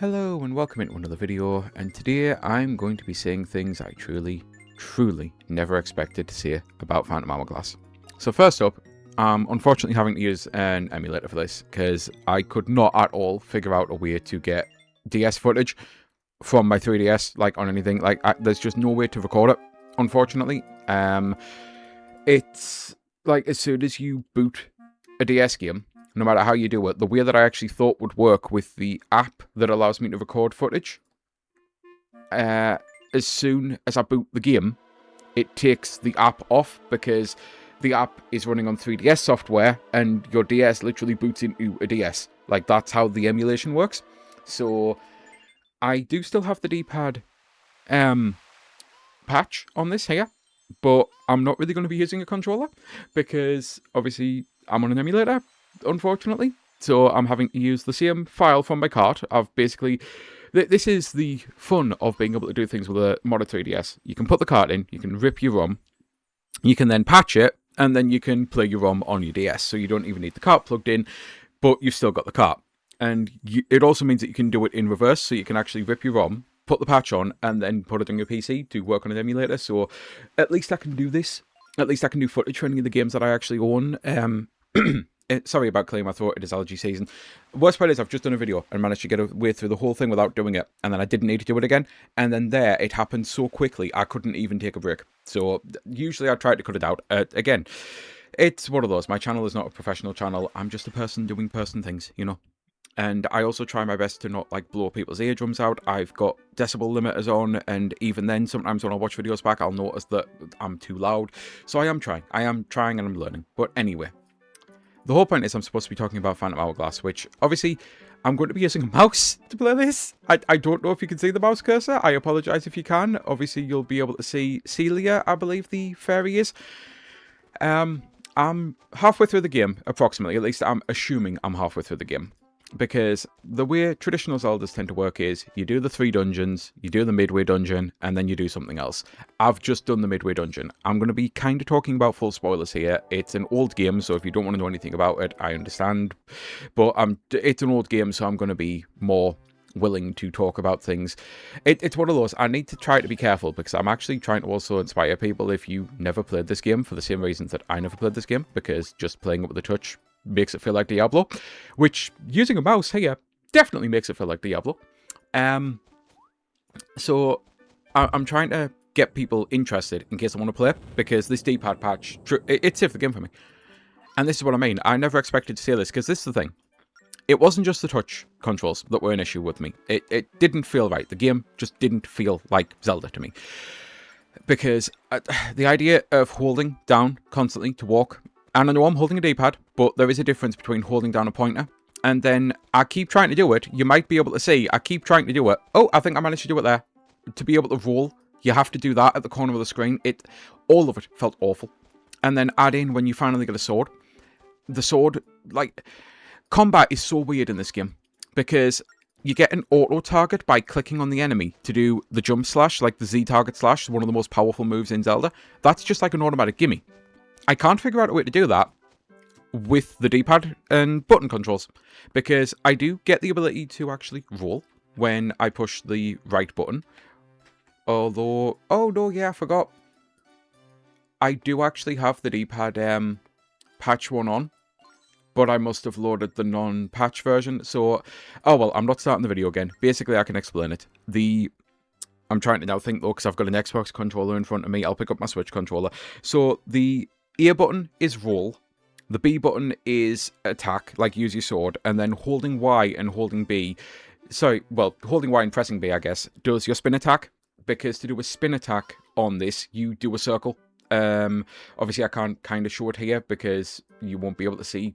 Hello and welcome into another video, and today I'm going to be saying things I truly never expected to say about Phantom Hourglass. So first up, I'm unfortunately having to use an emulator for this because I could not at all figure out a way to get DS footage from my 3DS like on anything. There's just no way to record it, unfortunately. It's like as soon as you boot a DS game, no matter how you do it, the way that I actually thought would work with the app that allows me to record footage, as soon as I boot the game, it takes the app off because the app is running on 3DS software and your DS literally boots into a DS. Like, that's how the emulation works. So I do still have the D-pad patch on this here, but I'm not really going to be using a controller because obviously I'm on an emulator, unfortunately. So I'm having to use the same file from my cart. I've basically... This is the fun of being able to do things with a modded 3DS. You can put the cart in, you can rip your ROM, you can then patch it, and then you can play your ROM on your DS. So you don't even need the cart plugged in, but you've still got the cart. And it also means that you can do it in reverse, so you can actually rip your ROM, put the patch on, and then put it on your PC to work on an emulator. So at least I can do this. At least I can do footage for any of the games that I actually own. Sorry about clearing my throat, it is allergy season. The worst part is I've just done a video and managed to get away through the whole thing without doing it, and then I didn't need to do it again, and then it happened so quickly I couldn't even take a break. So usually I try to cut it out. Again, it's one of those. My channel is not a professional channel. I'm just a person doing person things, you know. And I also try my best to not like blow people's eardrums out. I've got decibel limiters on, and even then sometimes when I watch videos back I'll notice that I'm too loud. So I am trying and I'm learning. But anyway, the whole point is I'm supposed to be talking about Phantom Hourglass, which obviously I'm going to be using a mouse to play this. I don't know if you can see the mouse cursor. I apologise if you can. Obviously you'll be able to see Celia, I believe the fairy is. I'm halfway through the game, approximately. At least I'm assuming I'm halfway through the game. Because the way traditional Zeldas tend to work is you do the 3 dungeons, you do the midway dungeon, and then you do something else. I've just done the midway dungeon. I'm going to be kind of talking about full spoilers here. It's an old game, so if you don't want to know anything about it, I understand. But it's an old game, so I'm going to be more willing to talk about things. It's one of those, I need to try to be careful because I'm actually trying to also inspire people if you never played this game for the same reasons that I never played this game, because just playing it with a touch makes it feel like Diablo, which using a mouse here definitely makes it feel like Diablo. So I'm trying to get people interested in case I want to play, because this D-pad patch, it saved the game for me. And this is what I mean. I never expected to say this, because this is the thing. It wasn't just the touch controls that were an issue with me. It didn't feel right. The game just didn't feel like Zelda to me. Because the idea of holding down constantly to walk, and I know I'm holding a D-pad, but there is a difference between holding down a pointer, and then I keep trying to do it. You might be able to see, I keep trying to do it. Oh, I think I managed to do it there. To be able to roll, you have to do that at the corner of the screen. All of it felt awful. And then add in when you finally get a sword. The sword, like... Combat is so weird in this game, because you get an auto-target by clicking on the enemy to do the jump slash, like the Z-target slash, one of the most powerful moves in Zelda. That's just like an automatic gimme. I can't figure out a way to do that with the D-pad and button controls, because I do get the ability to actually roll when I push the right button. Although, oh no, yeah, I forgot. I do actually have the D-pad patch one on, but I must have loaded the non-patch version, so... Oh, well, I'm not starting the video again. Basically, I can explain it. I'm trying to now think, though, because I've got an Xbox controller in front of me. I'll pick up my Switch controller. So, the A button is roll. The B button is attack, like use your sword. And then holding Y and holding B... Sorry, well, holding Y and pressing B, I guess, does your spin attack. Because to do a spin attack on this, you do a circle. Obviously, I can't kind of show it here, because you won't be able to see...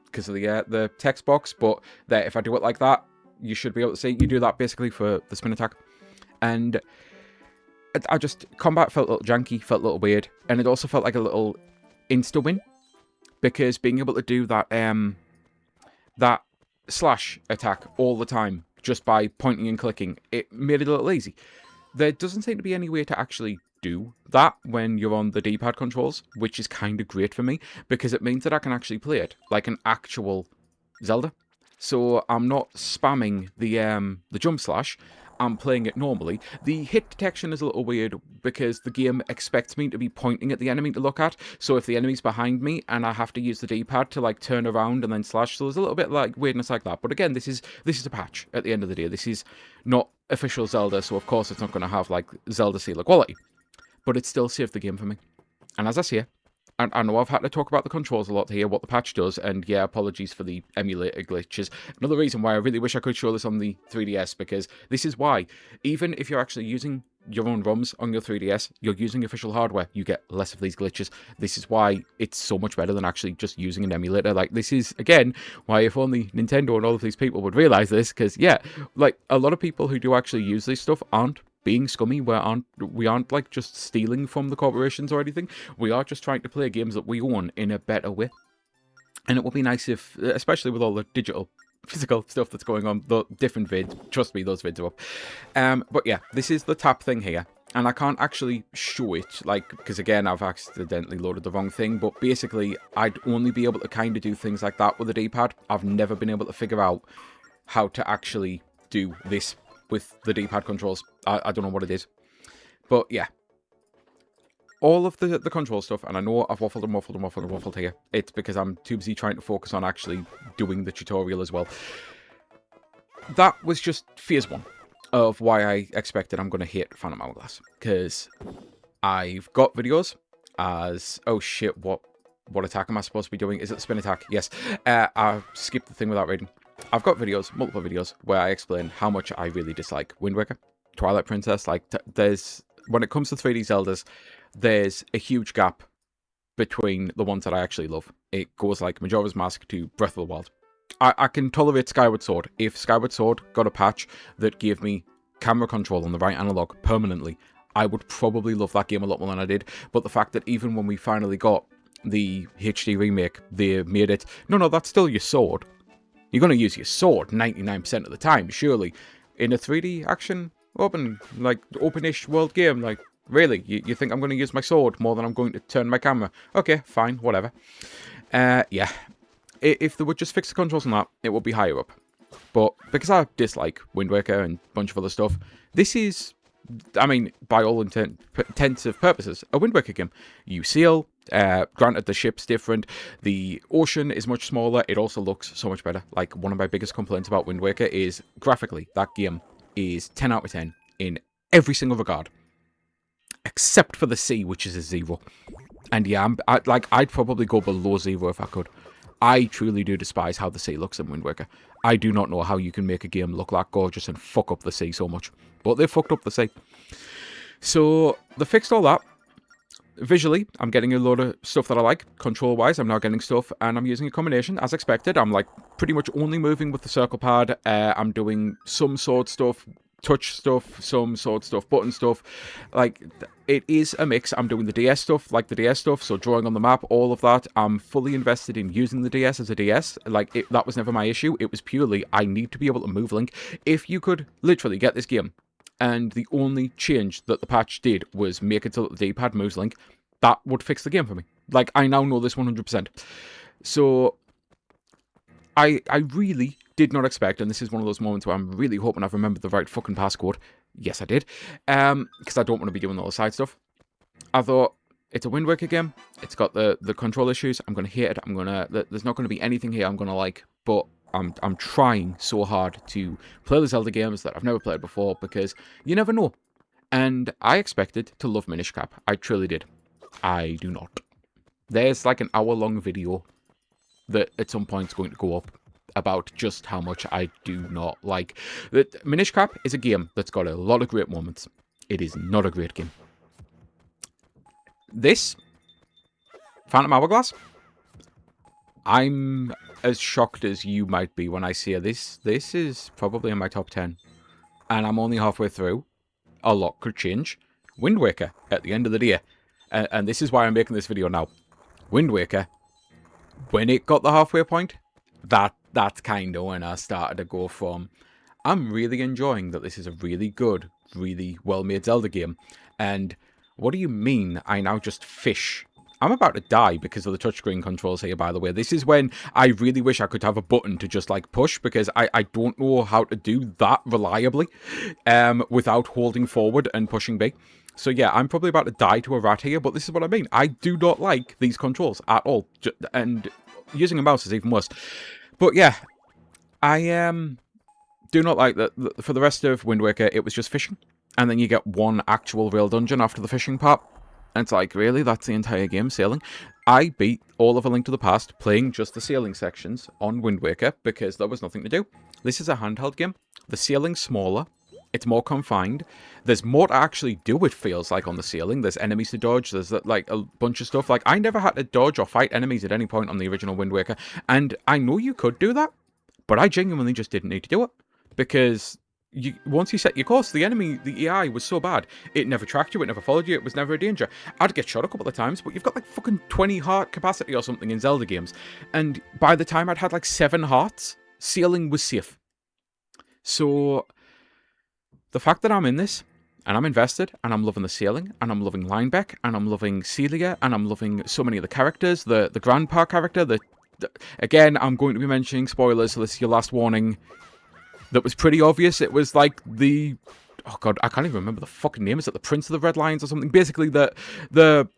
because of the text box, but there, if I do it like that, you should be able to see. You do that basically for the spin attack. And combat felt a little janky, felt a little weird, and it also felt like a little insta-win, because being able to do that that slash attack all the time just by pointing and clicking, it made it a little easy. There doesn't seem to be any way to actually do that when you're on the D-pad controls, which is kind of great for me, because it means that I can actually play it like an actual Zelda. so I'm not spamming the jump slash. I'm playing it normally. The hit detection is a little weird because the game expects me to be pointing at the enemy to look at. So if the enemy's behind me and I have to use the D-pad to like turn around and then slash, so there's a little bit like weirdness like that. But again, this is a patch at the end of the day. This is not official Zelda, so of course it's not going to have like Zelda Seal quality. But it still saved the game for me. And as I say, I know I've had to talk about the controls a lot here, what the patch does, and yeah, apologies for the emulator glitches. Another reason why I really wish I could show this on the 3DS, because this is why, even if you're actually using your own ROMs on your 3DS, you're using official hardware, you get less of these glitches. This is why it's so much better than actually just using an emulator. Like, this is, again, why if only Nintendo and all of these people would realize this, because, yeah, like, a lot of people who do actually use this stuff aren't being scummy. We aren't like just stealing from the corporations or anything. We are just trying to play games that we own in a better way. And it would be nice if, especially with all the digital physical stuff that's going on, the different vids, trust me, those vids are up. But yeah, this is the tap thing here. And I can't actually show it, like, because again, I've accidentally loaded the wrong thing. But basically, I'd only be able to kind of do things like that with a D-pad. I've never been able to figure out how to actually do this with the D-pad controls. I don't know what it is. But yeah. All of the control stuff, and I know I've waffled here. It's because I'm too busy trying to focus on actually doing the tutorial as well. That was just phase 1 of why I expected I'm going to hate Phantom Hourglass. Because I've got videos as... Oh shit, what attack am I supposed to be doing? Is it spin attack? Yes. I skipped the thing without reading. I've got videos, multiple videos, where I explain how much I really dislike Wind Waker, Twilight Princess. Like, when it comes to 3D Zeldas, there's a huge gap between the ones that I actually love. It goes like Majora's Mask to Breath of the Wild. I can tolerate Skyward Sword. If Skyward Sword got a patch that gave me camera control on the right analog permanently, I would probably love that game a lot more than I did. But the fact that even when we finally got the HD remake, they made it, no, that's still your sword. You're going to use your sword 99% of the time, surely. In a 3D action, open-ish world game, like, really? You think I'm going to use my sword more than I'm going to turn my camera? Okay, fine, whatever. Yeah. If they would just fix the controls on that, it would be higher up. But because I dislike Wind Waker and a bunch of other stuff, this is, I mean, by all intents of purposes, a Wind Waker game. You sail. Granted, the ship's different. The ocean is much smaller. It also looks so much better. Like, one of my biggest complaints about Wind Waker is, graphically, that game is 10 out of 10 in every single regard. Except for the sea, which is a 0. And yeah, I'd probably go below 0 if I could. I truly do despise how the sea looks in Wind Waker. I do not know how you can make a game look that gorgeous and fuck up the sea so much. But they fucked up the sea. So, they fixed all that. Visually, I'm getting a load of stuff that I like. Control-wise, I'm now getting stuff, and I'm using a combination, as expected. I'm, like, pretty much only moving with the circle pad. I'm doing some sword stuff, touch stuff, some sword stuff, button stuff. Like, it is a mix. I'm doing the DS stuff, like the DS stuff, so drawing on the map, all of that. I'm fully invested in using the DS as a DS. Like, that was never my issue. It was purely, I need to be able to move Link. If you could literally get this game, and the only change that the patch did was make it so that the D-pad moves Link, that would fix the game for me. Like, I now know this 100%. So, I really did not expect, and this is one of those moments where I'm really hoping I've remembered the right fucking passcode. Yes, I did. Because I don't want to be doing all the side stuff. I thought, it's a Wind Waker game. It's got the control issues. I'm going to hate it. There's not going to be anything here I'm going to like. But I'm trying so hard to play the Zelda games that I've never played before, because you never know. And I expected to love Minish Cap. I truly did. I do not. There's like an hour-long video that at some point is going to go up about just how much I do not like. Minish Cap is a game that's got a lot of great moments. It is not a great game. This, Phantom Hourglass, I'm as shocked as you might be when I say this. This is probably in my top 10. And I'm only halfway through. A lot could change. Wind Waker, at the end of the day. And this is why I'm making this video now. Wind Waker, when it got the halfway point, that's kind of when I started to go from, I'm really enjoying that this is a really good, really well-made Zelda game. And what do you mean I now just fish I'm about to die because of the touchscreen controls here, by the way. This is when I really wish I could have a button to just, like, push, because I don't know how to do that reliably without holding forward and pushing B. So, yeah, I'm probably about to die to a rat here, but this is what I mean. I do not like these controls at all, and using a mouse is even worse. But, yeah, I do not like that. For the rest of Wind Waker, it was just fishing, and then you get one actual real dungeon after the fishing part. And it's like, really? That's the entire game, sailing? I beat all of A Link to the Past playing just the sailing sections on Wind Waker because there was nothing to do. This is a handheld game. The sailing's smaller. It's more confined. There's more to actually do, it feels like, on the sailing. There's enemies to dodge. There's, like, a bunch of stuff. Like, I never had to dodge or fight enemies at any point on the original Wind Waker. And I know you could do that, but I genuinely just didn't need to do it. Because once you set your course, the enemy, the AI was so bad, it never tracked you, it never followed you, it was never a danger. I'd get shot a couple of times, but you've got like fucking 20 heart capacity or something in Zelda games. And by the time I'd had like 7 hearts, sailing was safe. So, the fact that I'm in this, and I'm invested, and I'm loving the sailing, and I'm loving Linebeck, and I'm loving Celia, and I'm loving so many of the characters, the grandpa character, again, I'm going to be mentioning spoilers, so this is your last warning. That was pretty obvious. It was like oh god, I can't even remember the fucking name. Is it the Prince of the Red Lions or something? Basically, the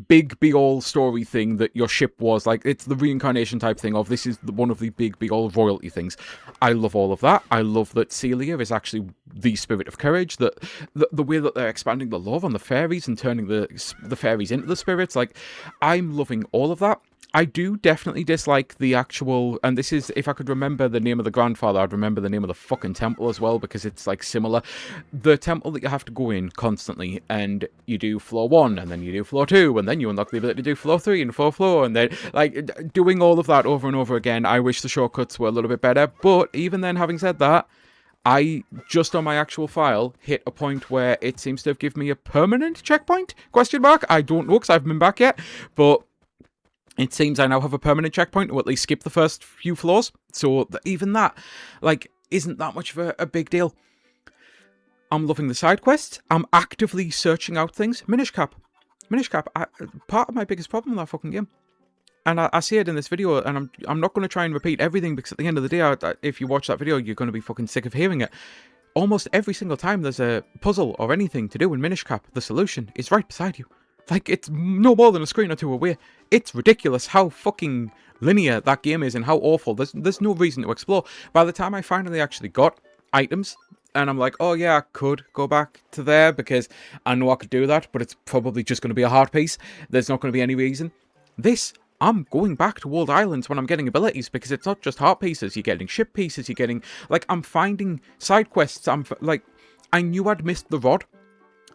big be all story thing that your ship was like. It's the reincarnation type thing of this is one of the big be all royalty things. I love all of that. I love that Celia is actually the spirit of courage. That the way that they're expanding the love on the fairies and turning the fairies into the spirits. Like, I'm loving all of that. I do definitely dislike the actual, and this is, if I could remember the name of the grandfather, I'd remember the name of the fucking temple as well, because it's, like, similar. The temple that you have to go in constantly, and you do floor 1, and then you do floor 2, and then you unlock the ability to do floor 3 and floor, and then, like, doing all of that over and over again. I wish the shortcuts were a little bit better, but even then, having said that, I, just on my actual file, hit a point where it seems to have given me a permanent checkpoint? Question mark? I don't know, because I haven't been back yet, but it seems I now have a permanent checkpoint to at least skip the first few floors. So even that, like, isn't that much of a big deal. I'm loving the side quests. I'm actively searching out things. Minish Cap. Part of my biggest problem with that fucking game. And I see it in this video, and I'm not going to try and repeat everything, because at the end of the day, if you watch that video, you're going to be fucking sick of hearing it. Almost every single time there's a puzzle or anything to do in Minish Cap, the solution is right beside you. Like, it's no more than a screen or two away. It's ridiculous how fucking linear that game is and how awful. There's no reason to explore. By the time I finally actually got items, and I'm like, oh yeah, I could go back to there because I know I could do that, but it's probably just going to be a hard piece. There's not going to be any reason. I'm going back to World Islands when I'm getting abilities, because it's not just heart pieces. You're getting ship pieces. You're getting, like, I'm finding side quests. I knew I'd missed the rod.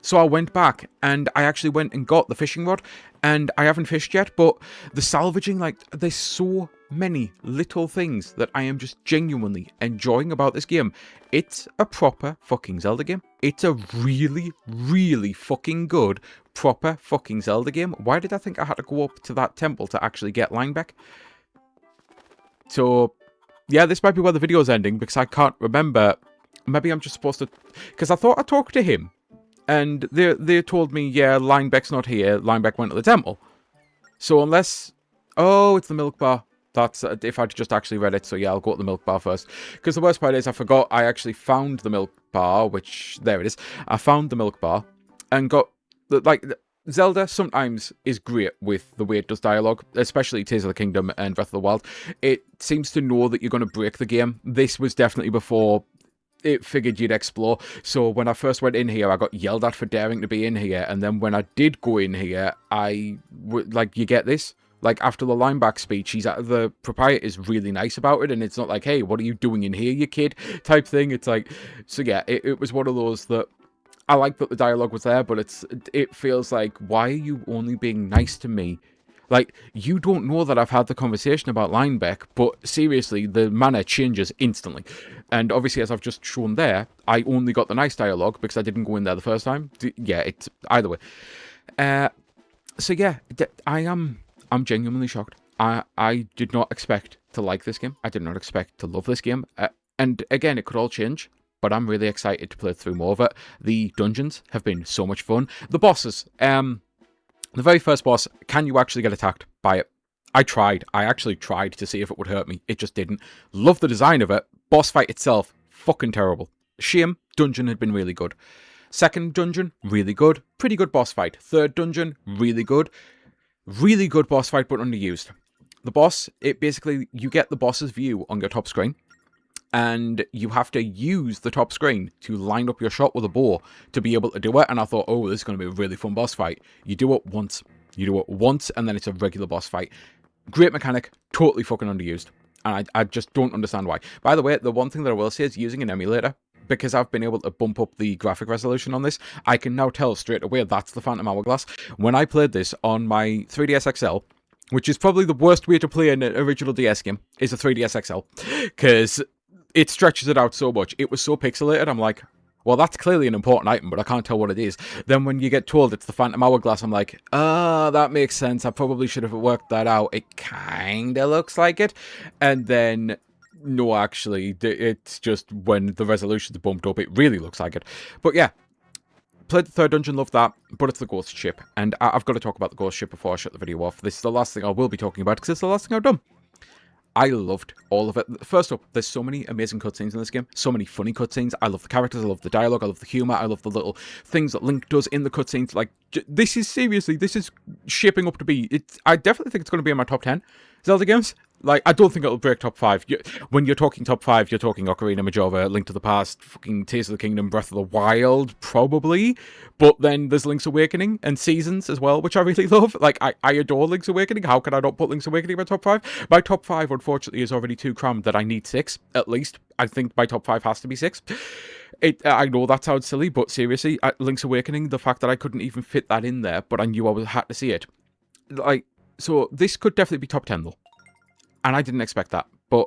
So I went back, and I actually went and got the fishing rod, and I haven't fished yet, but the salvaging, like, there's so many little things that I am just genuinely enjoying about this game. It's a proper fucking Zelda game. It's a really, really fucking good, proper fucking Zelda game. Why did I think I had to go up to that temple to actually get Linebeck? So, yeah, this might be where the video's ending, because I can't remember. Maybe I'm just supposed to, because I thought I talked to him. And they told me, yeah, Linebeck's not here. Linebeck went to the temple. So unless... Oh, it's the milk bar. That's if I'd just actually read it. So yeah, I'll go to the milk bar first. Because the worst part is I forgot I actually found the milk bar, which... There it is. I found the milk bar and got... Like, Zelda sometimes is great with the way it does dialogue, especially Tears of the Kingdom and Breath of the Wild. It seems to know that you're going to break the game. This was definitely before... it figured you'd explore. So when I first went in here, I got yelled at for daring to be in here. And then when I did go in here, like, you get this? Like, after the Lineback speech, the proprietor is really nice about it. And it's not like, hey, what are you doing in here, you kid? Type thing. It's like, so yeah, it was one of those that I like that the dialogue was there, but it feels like, why are you only being nice to me? Like, you don't know that I've had the conversation about Linebeck, but seriously, the manner changes instantly. And obviously, as I've just shown there, I only got the nice dialogue because I didn't go in there the first time. Yeah, it's either way. So yeah, I'm genuinely shocked. I did not expect to like this game. I did not expect to love this game. And again, it could all change, but I'm really excited to play through more of it. The dungeons have been so much fun. The bosses, The very first boss, can you actually get attacked by it? I tried. I actually tried to see if it would hurt me. It just didn't. Love the design of it. Boss fight itself, fucking terrible. Shame, dungeon had been really good. Second dungeon, really good. Pretty good boss fight. Third dungeon, really good. Really good boss fight, but underused. The boss, it basically, you get the boss's view on your top screen, and you have to use the top screen to line up your shot with a bow to be able to do it. And I thought, oh, this is going to be a really fun boss fight. You do it once. You do it once, and then it's a regular boss fight. Great mechanic, totally fucking underused. And I just don't understand why. By the way, the one thing that I will say is using an emulator, because I've been able to bump up the graphic resolution on this, I can now tell straight away that's the Phantom Hourglass. When I played this on my 3DS XL, which is probably the worst way to play an original DS game, is a 3DS XL. Because it stretches it out so much. It was so pixelated, I'm like, well, that's clearly an important item, but I can't tell what it is. Then when you get told it's the Phantom Hourglass, I'm like, that makes sense. I probably should have worked that out. It kind of looks like it. And then, no, actually, it's just when the resolution's bumped up, it really looks like it. But yeah, played the third dungeon, loved that, but it's the ghost ship. And I've got to talk about the ghost ship before I shut the video off. This is the last thing I will be talking about, because it's the last thing I've done. I loved all of it. First up, there's so many amazing cutscenes in this game. So many funny cutscenes. I love the characters. I love the dialogue. I love the humor. I love the little things that Link does in the cutscenes. Like, this is shaping up to be... I definitely think it's going to be in my top 10 Zelda games. Like, I don't think it'll break top 5. When you're talking top 5, you're talking Ocarina, Majora, Link to the Past, fucking Tears of the Kingdom, Breath of the Wild, probably. But then there's Link's Awakening and Seasons as well, which I really love. Like, I adore Link's Awakening. How can I not put Link's Awakening in my top 5? My top 5, unfortunately, is already too crammed that I need 6, at least. I think my top 5 has to be 6. I know that sounds silly, but seriously, Link's Awakening, the fact that I couldn't even fit that in there, but I knew I had to see it. Like, so this could definitely be top 10, though. And I didn't expect that. But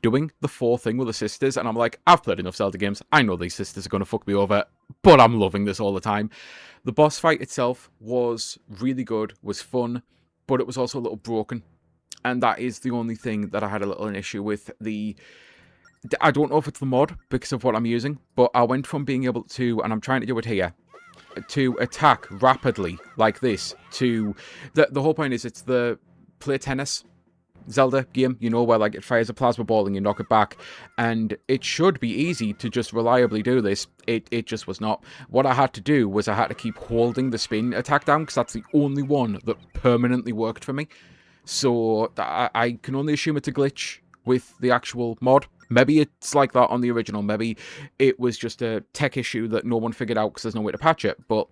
doing the 4 thing with the sisters, and I'm like, I've played enough Zelda games. I know these sisters are going to fuck me over, but I'm loving this all the time. The boss fight itself was really good, was fun, but it was also a little broken. And that is the only thing that I had a little an issue with. I don't know if it's the mod because of what I'm using, but I went from being able to, and I'm trying to do it here, to attack rapidly like this to... The whole point is it's the play tennis Zelda game, you know, where like it fires a plasma ball and you knock it back, and it should be easy to just reliably do this. It just was not. What I had to do was I had to keep holding the spin attack down, because that's the only one that permanently worked for me. So I can only assume it's a glitch with the actual mod. Maybe it's like that on the original. Maybe it was just a tech issue that no one figured out because there's no way to patch it. But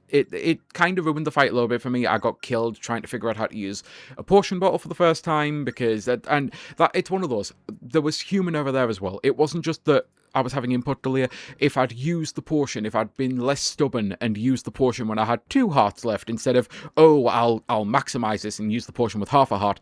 it kind of ruined the fight a little bit for me. I got killed trying to figure out how to use a potion bottle for the first time, because it's one of those. There was human error there as well. It wasn't just that I was having input delay. If I'd used the potion, if I'd been less stubborn and used the potion when I had 2 hearts left, instead of, oh, I'll maximize this and use the potion with half a heart.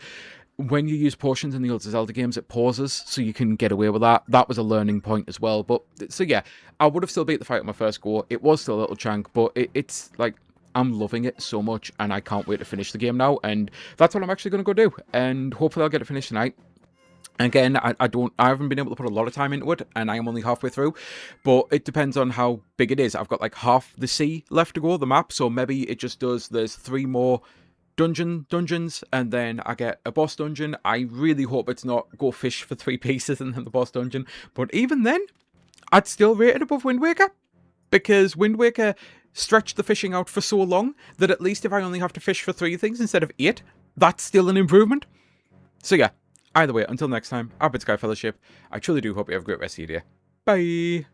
When you use potions in the older Zelda games, it pauses, so you can get away with that. That was a learning point as well. But so yeah, I would have still beat the fight on my first go. It was still a little chunk, but it's like, I'm loving it so much, and I can't wait to finish the game now. And that's what I'm actually going to go do. And hopefully I'll get it finished tonight. Again, I haven't been able to put a lot of time into it, and I am only halfway through, but it depends on how big it is. I've got like half the sea left to go, the map, so maybe it just does, there's 3 more dungeons, and then I get a boss dungeon. I really hope it's not go fish for 3 pieces and then the boss dungeon, but even then, I'd still rate it above Wind Waker, because Wind Waker stretched the fishing out for so long that at least if I only have to fish for 3 things instead of 8, that's still an improvement. So yeah, either way, until next time, I've been Sky Fellowship. I truly do hope you have a great rest of your day. Bye!